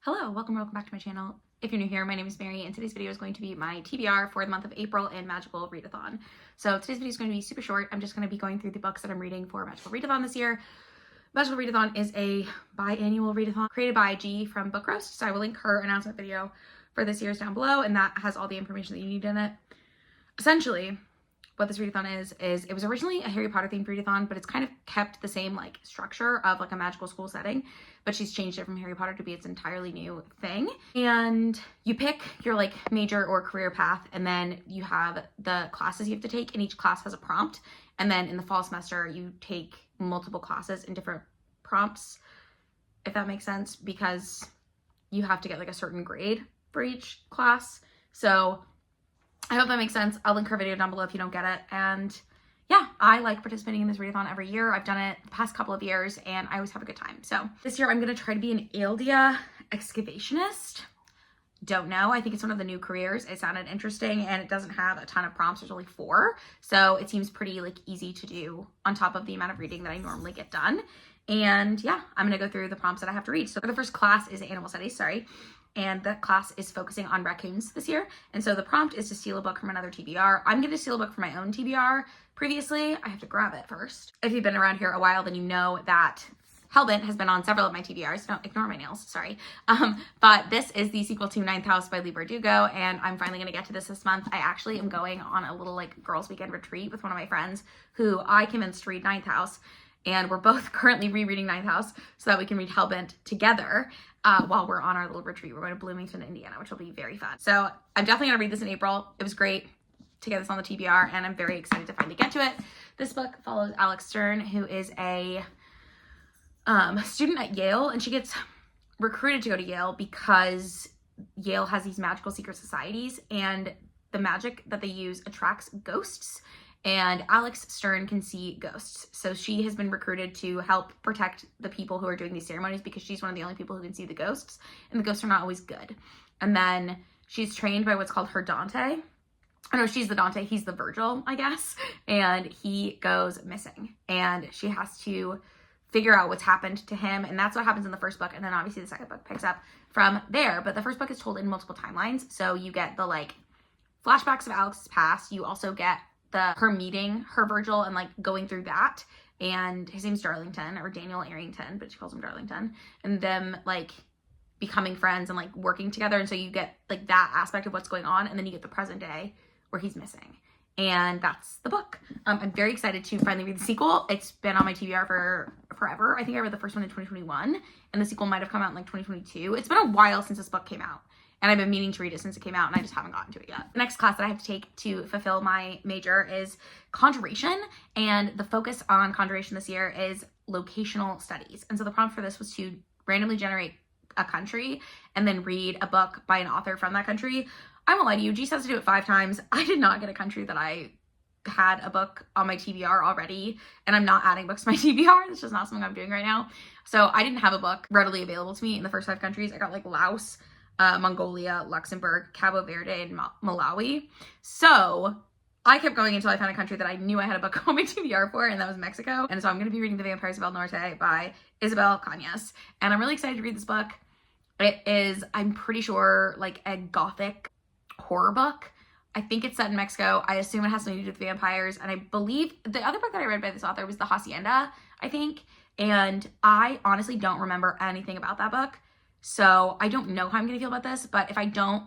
Hello, welcome back to my channel. If you're new here, my name is Mary, and today's video is going to be my TBR for the month of April in Magical Readathon. So today's video is going to be super short. I'm just going to be going through the books that I'm reading for Magical Readathon this year. Magical Readathon is a biannual readathon created by G from Book Roast, so I will link her announcement video for this year's down below, and that has all the information that you need in it. Essentially, what this readathon is it was originally a Harry Potter themed readathon, but it's kind of kept the same like structure of like a magical school setting, but she's changed it from Harry Potter to be its entirely new thing. And you pick your like major or career path, and then you have the classes you have to take, and each class has a prompt. And then in the fall semester, you take multiple classes in different prompts, if that makes sense, because you have to get like a certain grade for each class. So I hope that makes sense. I'll link her video down below if you don't get it. And yeah, I like participating in this readathon every year. I've done it the past couple of years and I always have a good time. So this year I'm going to try to be an Aeldia excavationist. Don't know. I think it's one of the new careers. It sounded interesting and it doesn't have a ton of prompts. There's only 4. So it seems pretty like easy to do on top of the amount of reading that I normally get done. And yeah, I'm going to go through the prompts that I have to read. So the first class is animal studies, and the class is focusing on raccoons this year. And so the prompt is to steal a book from another TBR. I'm going to steal a book from my own TBR. Previously, I have to grab it first. If you've been around here a while, then you know that Hellbent has been on several of my TBRs. Don't ignore my nails, sorry. But this is the sequel to Ninth House by Leigh Bardugo, and I'm finally going to get to this month. I actually am going on a little like girls' weekend retreat with one of my friends who I convinced to read Ninth House. And we're both currently rereading Ninth House so that we can read Hellbent together while we're on our little retreat. We're going to Bloomington, Indiana, which will be very fun. So I'm definitely going to read this in April. It was great to get this on the TBR, and I'm very excited to finally get to it. This book follows Alex Stern, who is a student at Yale, and she gets recruited to go to Yale because Yale has these magical secret societies, and the magic that they use attracts ghosts. And Alex Stern can see ghosts. So she has been recruited to help protect the people who are doing these ceremonies because she's one of the only people who can see the ghosts. And the ghosts are not always good. And then she's trained by what's called her Dante. Oh no, she's the Dante. He's the Virgil, I guess. And he goes missing. And she has to figure out what's happened to him. And that's what happens in the first book. And then obviously the second book picks up from there. But the first book is told in multiple timelines. So you get the like flashbacks of Alex's past. You also get her meeting her Virgil and like going through that, and his name's Darlington or Daniel Arrington, but she calls him Darlington, and them like becoming friends and like working together. And so you get like that aspect of what's going on, and then you get the present day where he's missing, and that's the book. I'm very excited to finally read the sequel. It's been on my TBR for forever. I think I read the first one in 2021 and the sequel might have come out in like 2022. It's been a while since this book came out. And I've been meaning to read it since it came out, and I just haven't gotten to it yet. The next class that I have to take to fulfill my major is Conjuration, and the focus on Conjuration this year is locational studies. And so the prompt for this was to randomly generate a country and then read a book by an author from that country. I won't lie to you, G says to do it 5 times. I did not get a country that I had a book on my TBR already, and I'm not adding books to my TBR. It's just not something I'm doing right now. So I didn't have a book readily available to me in the first 5 countries. I got like Laos, Mongolia, Luxembourg, Cabo Verde, and Malawi. So I kept going until I found a country that I knew I had a book on my TBR for, and that was Mexico. And so I'm going to be reading The Vampires of El Norte by Isabel Cañas. And I'm really excited to read this book. It is, I'm pretty sure, like a gothic horror book. I think it's set in Mexico. I assume it has something to do with vampires. And I believe the other book that I read by this author was The Hacienda, I think. And I honestly don't remember anything about that book. So I don't know how I'm going to feel about this, but if I don't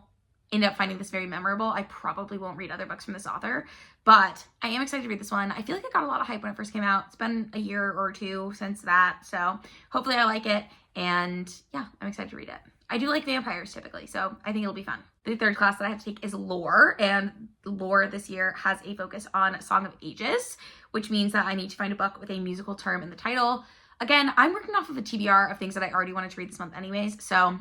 end up finding this very memorable, I probably won't read other books from this author. But I am excited to read this one. I feel like it got a lot of hype when it first came out. It's been a year or 2 since that, so hopefully I like it. And yeah, I'm excited to read it. I do like vampires typically, so I think it'll be fun. The third class that I have to take is lore, and lore this year has a focus on Song of Ages, which means that I need to find a book with a musical term in the title. Again, I'm working off of a TBR of things that I already wanted to read this month anyways, so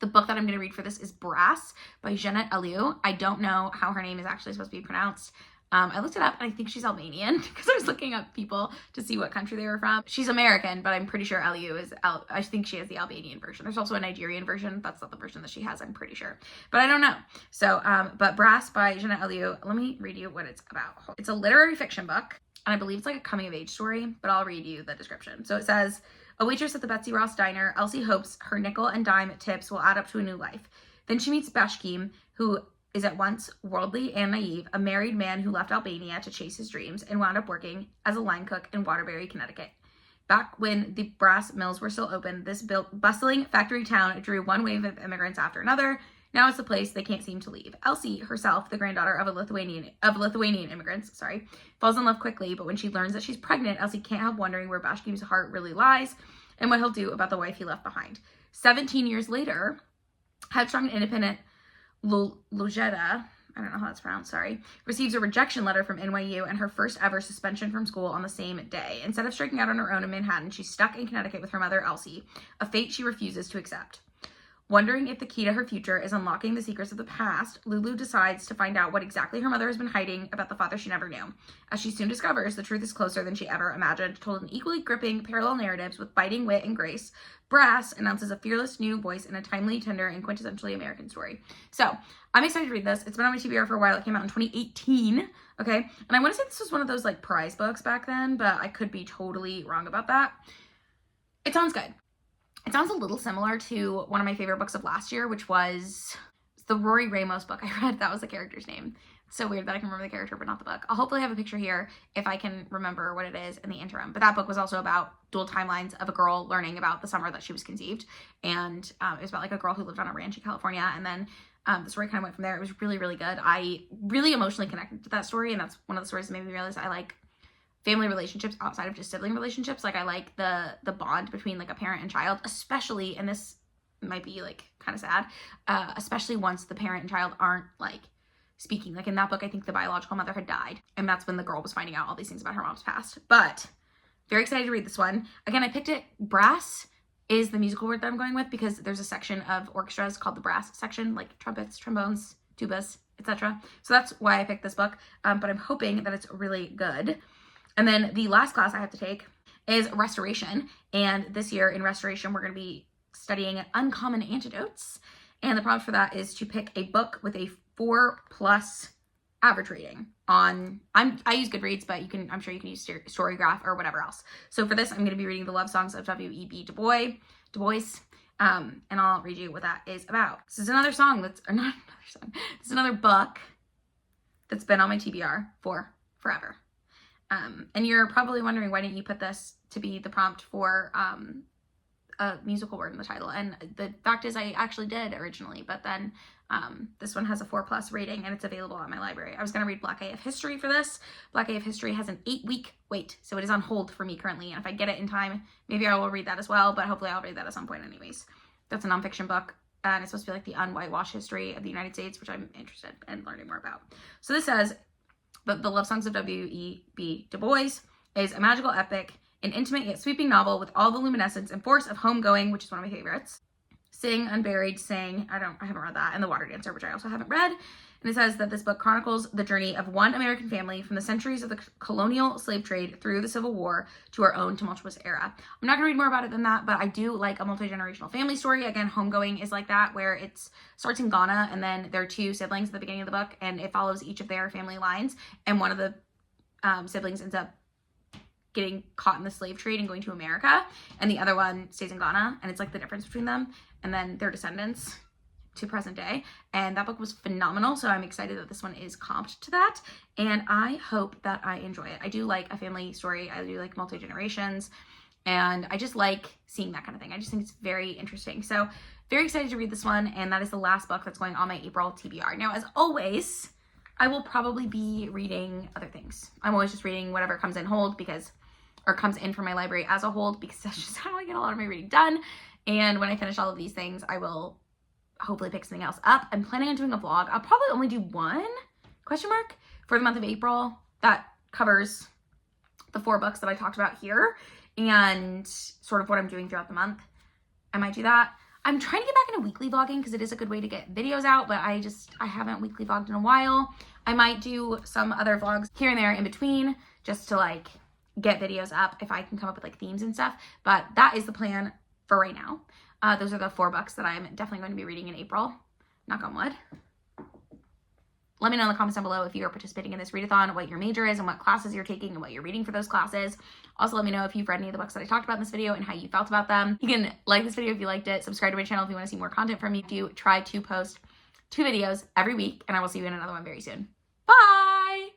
the book that I'm going to read for this is Brass by Jeanette Aliou. I don't know how her name is actually supposed to be pronounced. I looked it up, and I think she's Albanian because I was looking up people to see what country they were from. She's American, but I'm pretty sure Aliou is, I think she has the Albanian version. There's also a Nigerian version. That's not the version that she has, I'm pretty sure. But I don't know. So, but Brass by Jeanette Aliou, let me read you what it's about. It's a literary fiction book, and I believe it's like a coming of age story, but I'll read you the description. So it says, A waitress at the Betsy Ross diner, Elsie hopes her nickel and dime tips will add up to a new life. Then she meets Bashkim, who is at once worldly and naive, a married man who left Albania to chase his dreams and wound up working as a line cook in Waterbury, Connecticut. Back when the brass mills were still open, this bustling factory town drew one wave of immigrants after another. Now it's a place they can't seem to leave. Elsie, herself, the granddaughter of Lithuanian immigrants, falls in love quickly, but when she learns that she's pregnant, Elsie can't help wondering where Bashkim's heart really lies and what he'll do about the wife he left behind. 17 years later, headstrong and independent Lojeda, I don't know how that's pronounced, receives a rejection letter from NYU and her first ever suspension from school on the same day. Instead of striking out on her own in Manhattan, she's stuck in Connecticut with her mother, Elsie, a fate she refuses to accept. Wondering if the key to her future is unlocking the secrets of the past, Lulu decides to find out what exactly her mother has been hiding about the father she never knew. As she soon discovers, the truth is closer than she ever imagined, told in equally gripping parallel narratives with biting wit and grace. Brass announces a fearless new voice in a timely, tender, and quintessentially American story. So, I'm excited to read this. It's been on my TBR for a while. It came out in 2018, okay? And I want to say this was one of those, like, prize books back then, but I could be totally wrong about that. It sounds good. It sounds a little similar to one of my favorite books of last year, which was the Rory Ramos book I read. That was the character's name. It's so weird that I can remember the character, but not the book. I'll hopefully have a picture here if I can remember what it is in the interim. But that book was also about dual timelines of a girl learning about the summer that she was conceived. And it was about like a girl who lived on a ranch in California. And then the story kind of went from there. It was really, really good. I really emotionally connected to that story. And that's one of the stories that made me realize I like family relationships outside of just sibling relationships. Like I like the bond between like a parent and child, especially, and this might be like kind of sad, especially once the parent and child aren't like speaking. Like in that book, I think the biological mother had died, and that's when the girl was finding out all these things about her mom's past. But very excited to read this one. Again, I picked it. Brass is the musical word that I'm going with because there's a section of orchestras called the brass section, like trumpets, trombones, tubas, etc. So that's why I picked this book, but I'm hoping that it's really good. And then the last class I have to take is Restoration. And this year in Restoration, we're going to be studying uncommon antidotes. And the prompt for that is to pick a book with a 4+ average rating on, I use Goodreads, but I'm sure you can use Storygraph or whatever else. So for this, I'm going to be reading the love songs of W.E.B. Du Bois. And I'll read you what that is about. This is another song This is another book that's been on my TBR for forever. And you're probably wondering, why didn't you put this to be the prompt for a musical word in the title? And the fact is I actually did originally, but then this one has a 4+ rating and it's available at my library. I was going to read Black AF History for this. Black AF History has an 8-week wait, so it is on hold for me currently. And if I get it in time, maybe I will read that as well, but hopefully I'll read that at some point anyways. That's a nonfiction book. And it's supposed to be like the unwhitewashed history of the United States, which I'm interested in learning more about. So this says, but the Love Songs of W.E.B. Du Bois is a magical epic, an intimate yet sweeping novel with all the luminescence and force of homegoing, which is one of my favorites. Sing, Unburied, Sing, I haven't read that, and The Water Dancer, which I also haven't read. And it says that this book chronicles the journey of one American family from the centuries of the colonial slave trade through the Civil War to our own tumultuous era. I'm not going to read more about it than that, but I do like a multi-generational family story. Again, Homegoing is like that, where it starts in Ghana, and then there are 2 siblings at the beginning of the book, and it follows each of their family lines, and one of the siblings ends up getting caught in the slave trade and going to America, and the other one stays in Ghana, and it's like the difference between them, and then their descendants to present day. And that book was phenomenal, so I'm excited that this one is comped to that, and I hope that I enjoy it. I do like a family story. I do like multi-generations, and I just like seeing that kind of thing. I just think it's very interesting. So very excited to read this one, and that is the last book that's going on my April TBR. Now, as always, I will probably be reading other things. I'm always just reading whatever comes in comes in from my library as a hold, because that's just how I get a lot of my reading done. And when I finish all of these things, I will hopefully pick something else up. I'm planning on doing a vlog. I'll probably only do one ? For the month of April that covers the 4 books that I talked about here and sort of what I'm doing throughout the month. I might do that. I'm trying to get back into weekly vlogging because it is a good way to get videos out, but I haven't weekly vlogged in a while. I might do some other vlogs here and there in between just to like get videos up if I can come up with like themes and stuff, but that is the plan for right now. Those are the 4 books that I'm definitely going to be reading in April. Knock on wood. Let me know in the comments down below if you are participating in this readathon, what your major is and what classes you're taking and what you're reading for those classes. Also, let me know if you've read any of the books that I talked about in this video and how you felt about them. You can like this video if you liked it, subscribe to my channel if you want to see more content from me. I do try to post 2 videos every week, and I will see you in another one very soon. Bye!